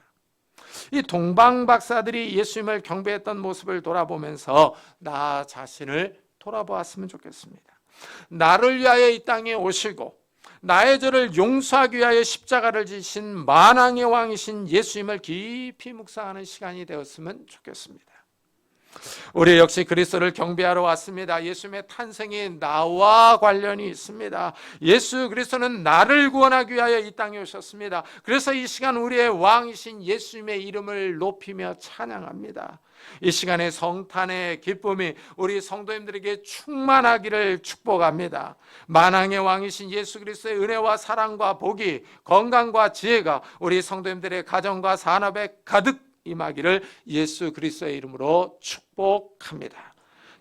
[SPEAKER 1] 이 동방 박사들이 예수님을 경배했던 모습을 돌아보면서 나 자신을 돌아보았으면 좋겠습니다. 나를 위하여 이 땅에 오시고 나의 죄를 용서하기 위하여 십자가를 지신 만왕의 왕이신 예수님을 깊이 묵상하는 시간이 되었으면 좋겠습니다. 우리 역시 그리스도를 경배하러 왔습니다. 예수님의 탄생이 나와 관련이 있습니다. 예수 그리스도는 나를 구원하기 위하여 이 땅에 오셨습니다. 그래서 이 시간 우리의 왕이신 예수님의 이름을 높이며 찬양합니다. 이 시간에 성탄의 기쁨이 우리 성도님들에게 충만하기를 축복합니다. 만왕의 왕이신 예수 그리스도의 은혜와 사랑과 복이, 건강과 지혜가 우리 성도님들의 가정과 산업에 가득 임하기를 예수 그리스도의 이름으로 축복합니다.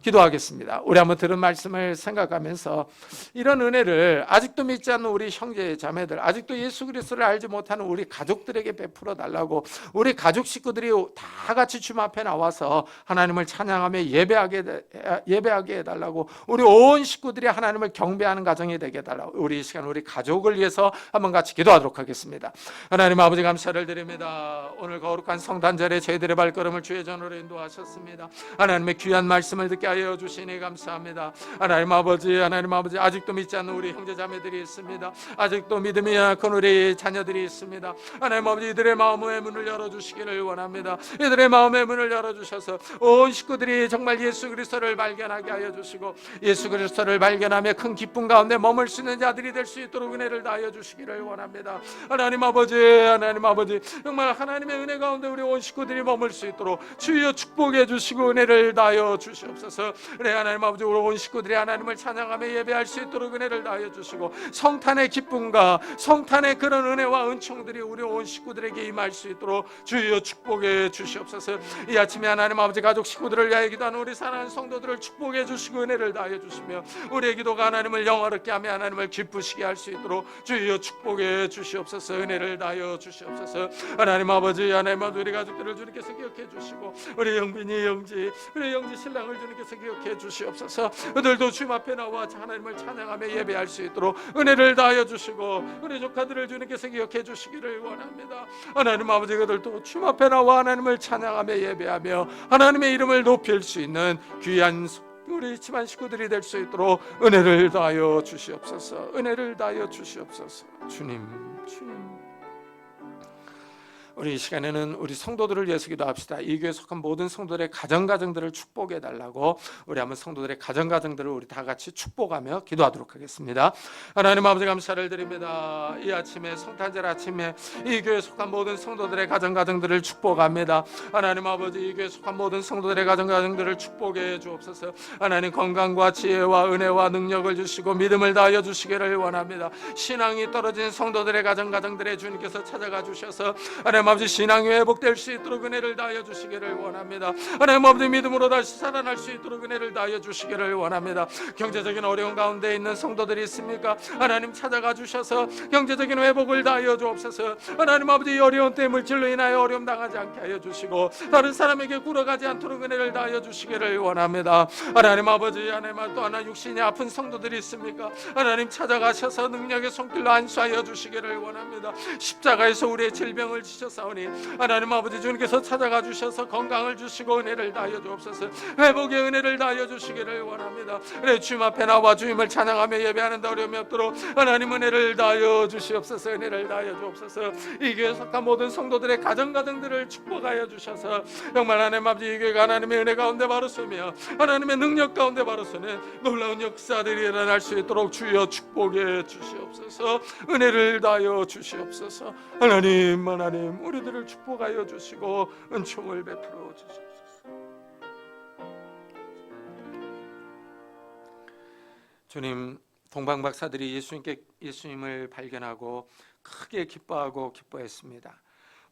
[SPEAKER 1] 기도하겠습니다. 우리 한번 들은 말씀을 생각하면서 이런 은혜를 아직도 믿지 않는 우리 형제 자매들, 아직도 예수 그리스도를 알지 못하는 우리 가족들에게 베풀어 달라고, 우리 가족 식구들이 다 같이 주님 앞에 나와서 하나님을 찬양하며 예배하게 해달라고, 우리 온 식구들이 하나님을 경배하는 가정이 되게 해달라고, 우리 이 시간 우리 가족을 위해서 한번 같이 기도하도록 하겠습니다. 하나님 아버지 감사를 드립니다. 오늘 거룩한 성탄절에 저희들의 발걸음을 주의 전으로 인도하셨습니다. 하나님의 귀한 말씀을 듣게 하여 주시니 감사합니다. 하나님 아버지 아직도 믿지 않는 우리 형제자매들이 있습니다. 아직도 믿음이 약한 우리 자녀들이 있습니다. 하나님 아버지 이들의 마음의 문을 열어주시기를 원합니다. 이들의 마음의 문을 열어주셔서 온 식구들이 정말 예수 그리스도를 발견하게 하여 주시고, 예수 그리스도를 발견하며 큰 기쁨 가운데 머물 수 있는 자들이 될 수 있도록 은혜를 다하여 주시기를 원합니다. 하나님 아버지 정말 하나님의 은혜 가운데 우리 온 식구들이 머물 수 있도록 주여 축복해 주시고 은혜를 다하여 주시옵소서. 그래 하나님 아버지 우리 온 식구들이 하나님을 찬양하며 예배할 수 있도록 은혜를 다하여 주시고, 성탄의 기쁨과 성탄의 그런 은혜와 은총들이 우리 온 식구들에게 임할 수 있도록 주여 축복해 주시옵소서. 이 아침에 하나님 아버지 가족 식구들을 위하여 기도하는 우리 사랑하는 성도들을 축복해 주시고 은혜를 다하여 주시며, 우리의 기도가 하나님을 영화롭게 하며 하나님을 기쁘시게 할 수 있도록 주여 축복해 주시옵소서. 은혜를 다하여 주시옵소서. 하나님 아버지 우리 가족들을 주님께서 기억해 주시고, 우리 영빈이 영지 신랑을 주님께서 기억해 주시옵소서. 그들도 주님 앞에 나와 하나님을 찬양하며 예배할 수 있도록 은혜를 다하여 주시고, 우리 조카들을 주님께서 기억해 주시기를 원합니다. 하나님 아버지 그들도 주님 앞에 나와 하나님을 찬양하며 예배하며 하나님의 이름을 높일 수 있는 귀한 우리 집안 식구들이 될 수 있도록 은혜를 다하여 주시옵소서. 은혜를 다하여 주시옵소서. 주님 우리 이 시간에는 우리 성도들을 위해서 기도합시다. 이 교회에 속한 모든 성도들의 가정들을 축복해 달라고 우리 한번 성도들의 가정들을 우리 다 같이 축복하며 기도하도록 하겠습니다. 하나님 아버지 감사를 드립니다. 이 아침에 성탄절 아침에 이 교회에 속한 모든 성도들의 가정들을 축복합니다. 하나님 아버지 이 교회에 속한 모든 성도들의 가정들을 축복해 주옵소서. 하나님 건강과 지혜와 은혜와 능력을 주시고 믿음을 다하여 주시기를 원합니다. 신앙이 떨어진 성도들의 가정들의 주님께서 찾아가 주셔서 하나님 아버지 신앙이 회복될 수 있도록 은혜를 다하여 주시기를 원합니다. 하나님 아버지 믿음으로 다시 살아날 수 있도록 은혜를 다하여 주시기를 원합니다. 경제적인 어려운 가운데 있는 성도들이 있습니까? 하나님 찾아가 주셔서 경제적인 회복을 다하여 주옵소서. 하나님 아버지 이 어려운 때 물질로 인하여 어려움 당하지 않게 하여 주시고 다른 사람에게 굴어가지 않도록 은혜를 다하여 주시기를 원합니다. 하나님 아버지 하나님 또 하나 육신이 아픈 성도들이 있습니까? 하나님 찾아가셔서 능력의 손길로 안수하여 주시기를 원합니다. 십자가에서 우리의 질병을 지셨사오니 하나님 아버지 주님께서 찾아가 주셔서 건강을 주시고 은혜를 다하여 주옵소서. 회복의 은혜를 다하여 주시기를 원합니다. 그래 주님 앞에 나와 주님을 찬양하며 예배하는 데 어려움이 없도록 하나님 은혜를 다하여 주시옵소서. 은혜를 다하여 주옵소서. 이 교회에 속한 모든 성도들의 가정들을 축복하여 주셔서 정말 하나님 아버지 이 교회가 하나님의 은혜 가운데 바로 서며 하나님의 능력 가운데 바로 서는 놀라운 역사들이 일어날 수 있도록 주여 축복해 주시옵소서. 은혜를 다하여 주시옵소서. 하나님 우리들을 축복하여 주시고 은총을 베풀어 주시옵소서. 주님, 동방 박사들이 예수님을 발견하고 크게 기뻐하고 기뻐했습니다.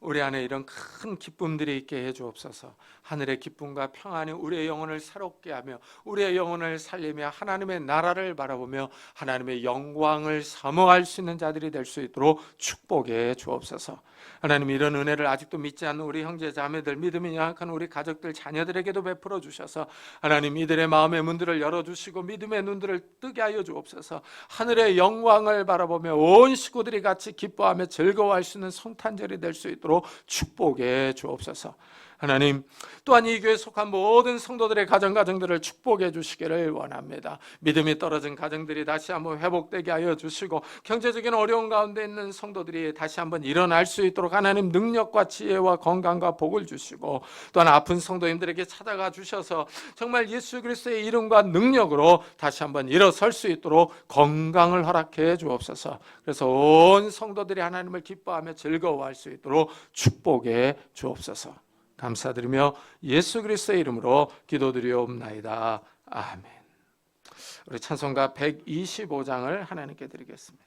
[SPEAKER 1] 우리 안에 이런 큰 기쁨들이 있게 해주옵소서. 하늘의 기쁨과 평안이 우리의 영혼을 새롭게 하며 우리의 영혼을 살리며 하나님의 나라를 바라보며 하나님의 영광을 사모할 수 있는 자들이 될 수 있도록 축복해 주옵소서. 하나님 이런 은혜를 아직도 믿지 않는 우리 형제 자매들, 믿음이 약한 우리 가족들, 자녀들에게도 베풀어 주셔서 하나님 이들의 마음의 문들을 열어주시고 믿음의 눈들을 뜨게 하여 주옵소서. 하늘의 영광을 바라보며 온 식구들이 같이 기뻐하며 즐거워할 수 있는 성탄절이 될 수 있도록 축복해 주옵소서. 하나님 또한 이 교회에 속한 모든 성도들의 가정들을 축복해 주시기를 원합니다. 믿음이 떨어진 가정들이 다시 한번 회복되게 하여 주시고 경제적인 어려운 가운데 있는 성도들이 다시 한번 일어날 수 있도록 하나님 능력과 지혜와 건강과 복을 주시고 또한 아픈 성도님들에게 찾아가 주셔서 정말 예수 그리스도의 이름과 능력으로 다시 한번 일어설 수 있도록 건강을 허락해 주옵소서. 그래서 온 성도들이 하나님을 기뻐하며 즐거워할 수 있도록 축복해 주옵소서. 감사드리며 예수 그리스도의 이름으로 기도드리옵나이다. 아멘. 우리 찬송가 125장을 하나님께 드리겠습니다.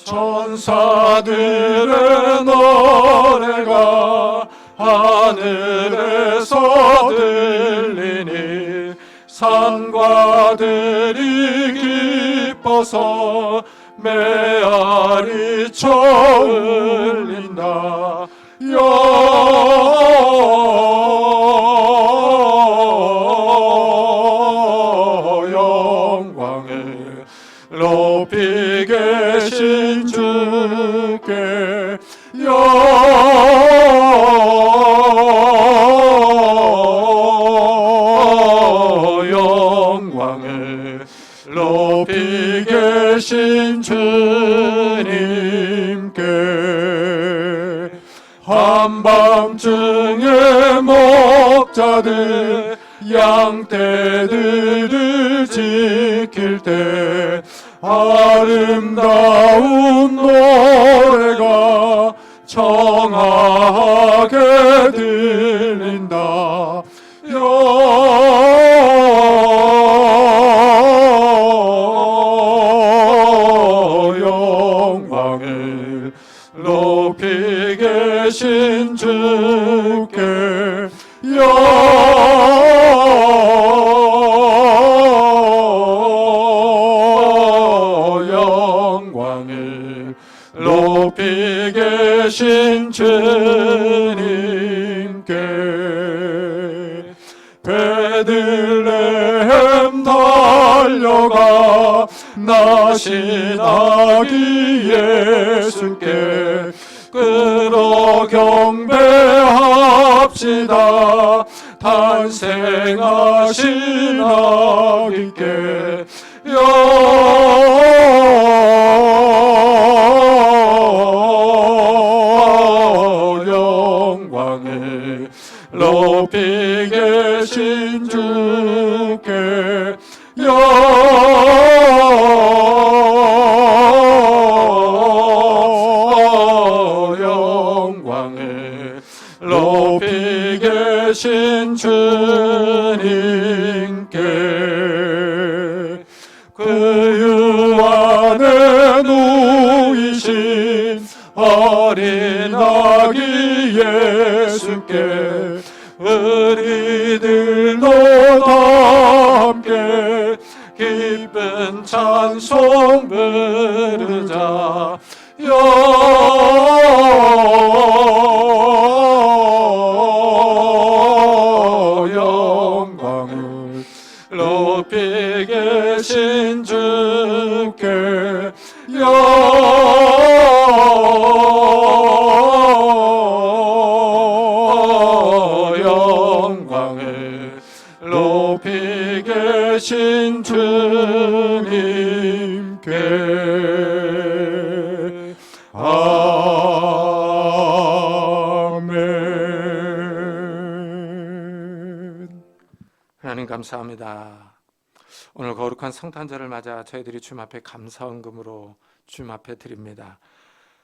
[SPEAKER 3] 천사들의 노래가 하늘에서 들리니 산과 들이 기뻐서 메아리 쳐흘린다. 영광을 높이 계신 주께 영광을 높이 계신 주님께 한밤중에 목자들 양떼들을 지킬 때 아름다운 노래가 청하게 들린다. 영광을 높이 계신 주께 영광을 높이 계신 주님께 베들레헴 달려가 나신 아기 예수께 끌어 경배합시다. 탄생하신 아기께 영광을 높이 계신 주께 영광을 높이 계신 주님께 그 유 안에 누이신 어린 아기 예수께 우리들도 다 함께 기쁜 찬송 부르자. 영광을 높이 계신 주께 영광을 높이 계신 주님께 아멘.
[SPEAKER 1] 하나님 감사합니다. 오늘 거룩한 성탄절을 맞아 저희들이 주님 앞에 감사헌금으로 주님 앞에 드립니다.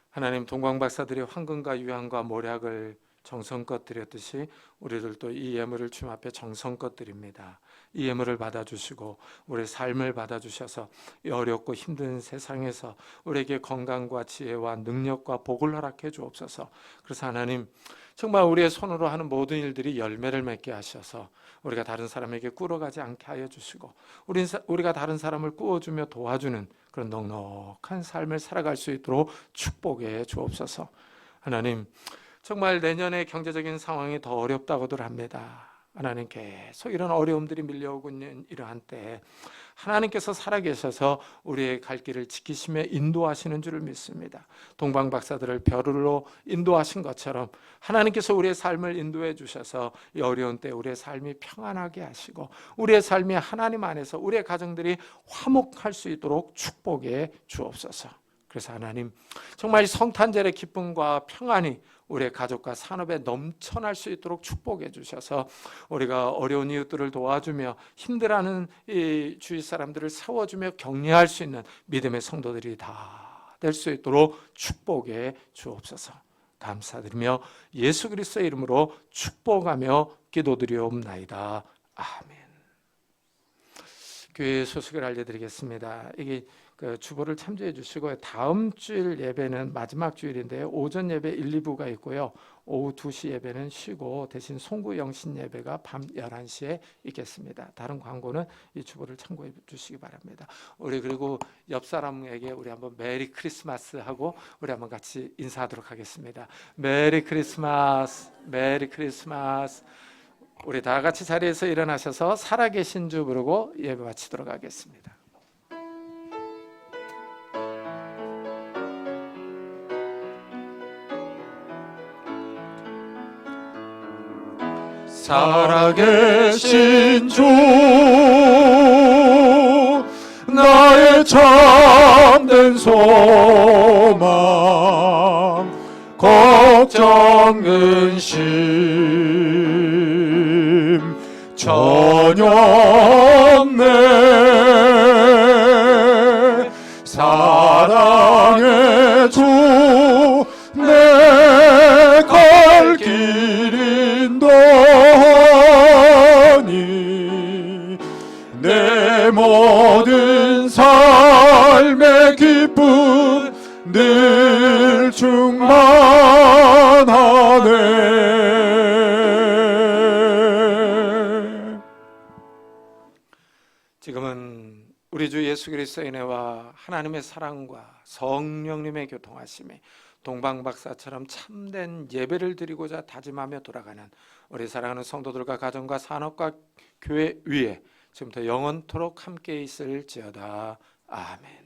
[SPEAKER 1] 하나님, 동방박사들이 황금과 유향과 모략을 정성껏 드렸듯이 우리들도 이 예물을 주님 앞에 정성껏 드립니다. 이 예물을 받아주시고 우리의 삶을 받아주셔서 이 어렵고 힘든 세상에서 우리에게 건강과 지혜와 능력과 복을 허락해 주옵소서. 그래서 하나님, 정말 우리의 손으로 하는 모든 일들이 열매를 맺게 하셔서 우리가 다른 사람에게 꿇어가지 않게 하여 주시고 우리가 다른 사람을 꾸어주며 도와주는 그런 넉넉한 삶을 살아갈 수 있도록 축복해 주옵소서. 하나님, 정말 내년의 경제적인 상황이 더 어렵다고들 합니다. 하나님, 계속 이런 어려움들이 밀려오고 있는 이러한 때에 하나님께서 살아계셔서 우리의 갈 길을 지키시며 인도하시는 줄을 믿습니다. 동방박사들을 별으로 인도하신 것처럼 하나님께서 우리의 삶을 인도해 주셔서 이 어려운 때 우리의 삶이 평안하게 하시고 우리의 삶이 하나님 안에서 우리의 가정들이 화목할 수 있도록 축복해 주옵소서. 그래서 하나님, 정말 이 성탄절의 기쁨과 평안이 우리의 가족과 산업에 넘쳐날 수 있도록 축복해 주셔서 우리가 어려운 이웃들을 도와주며 힘들어하는 이 주위 사람들을 세워주며 격려할 수 있는 믿음의 성도들이 다 될 수 있도록 축복해 주옵소서. 감사드리며 예수 그리스도의 이름으로 축복하며 기도드리옵나이다. 아멘. 교회 소식을 알려드리겠습니다. 이게 주보를 참조해 주시고 다음 주일 예배는 마지막 주일인데요. 오전 예배 1, 2부가 있고요. 오후 2시 예배는 쉬고 대신 송구 영신 예배가 밤 11시에 있겠습니다. 다른 광고는 이 주보를 참고해 주시기 바랍니다. 우리 그리고 옆 사람에게 우리 한번 메리 크리스마스 하고 우리 한번 같이 인사하도록 하겠습니다. 메리 크리스마스, 메리 크리스마스. 우리 다 같이 자리에서 일어나셔서 살아계신 주 부르고 예배 마치도록 하겠습니다.
[SPEAKER 3] 살아계신 주 나의 참된 소망 걱정 근심 전혀 없네. 사랑의 주 내 갈 길 인도하니 내 모든 삶의 기쁨 늘 충만하네.
[SPEAKER 1] 지금은 우리 주 예수 그리스도의 은혜와 하나님의 사랑과 성령님의 교통하심에 동방박사처럼 참된 예배를 드리고자 다짐하며 돌아가는 우리 사랑하는 성도들과 가정과 산업과 교회 위에 지금부터 영원토록 함께 있을지어다. 아멘.